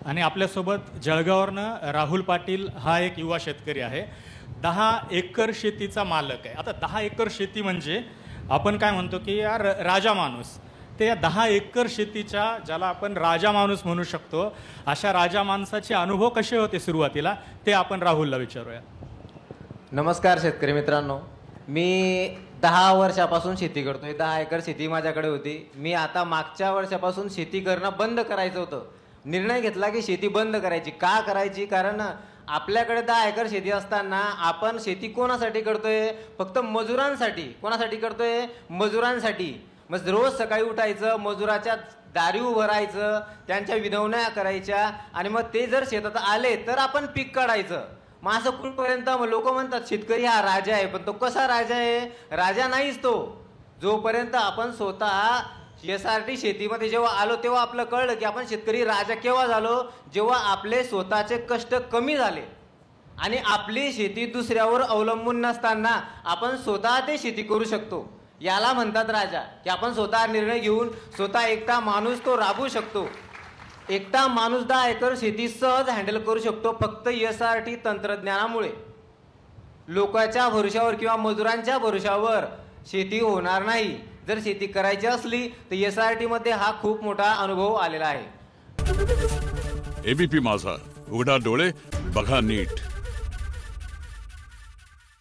आणि आपल्यासोबत जळगाववरनं राहुल पाटील हा एक युवा शेतकरी आहे. 10 एकर शेतीचा मालक आहे. आता 10 एकर शेती म्हणजे आपण काय म्हणतो की यार राजा माणूस, ते या 10 एकर शेतीच्या ज्याला आपण राजा माणूस म्हणू शकतो, अशा राजा माणसाचे अनुभव कसे होते सुरुवातीला ते आपण राहुलला विचारूया. नमस्कार शेतकरी मित्रांनो, मी 10 वर्षापासून शेती करतोय. 10 एकर शेती माझ्याकडे होती. मी आता मागच्या वर्षापासून शेती करणं बंद करायचं होतं. निर्णय घेतला की शेती बंद करायची. का करायची? कारण आपल्याकडे 10 एकर शेती असताना आपण शेती कोणासाठी करतोय? फक्त मजुरांसाठी. कोणासाठी करतोय? मजुरांसाठी. मग रोज सकाळी उठायचं, मजुराच्या दारी उभं राहायचं, त्यांच्या विनवण्या करायच्या आणि मग ते जर शेतात आले तर आपण पीक काढायचं. मग असं कुठपर्यंत लोक म्हणतात शेतकरी हा राजा आहे, पण तो कसा राजा आहे? राजा नाहीच तो. जोपर्यंत आपण स्वतः SRT शेतीमध्ये जेव्हा आलो तेव्हा आपलं कळलं की आपण शेतकरी राजा केव्हा झालो? जेव्हा आपले स्वतःचे कष्ट कमी झाले आणि आपली शेती दुसऱ्यावर अवलंबून नसताना आपण स्वतः ते शेती करू शकतो. याला म्हणतात राजा. की आपण स्वतः निर्णय घेऊन स्वतः एकटा माणूस तो राबवू शकतो. एकटा माणूस 10 एकर शेती सहज हँडल करू शकतो फक्त SRT तंत्रज्ञानामुळे. लोकांच्या भरोशावर किंवा मजुरांच्या भरोशावर शेती होणार नाही. जर शेती करायची असली तर SRT मध्ये हा खूप मोठा अनुभव आलेला आहे. ABP माझा, उघडा डोळे बघा नीट.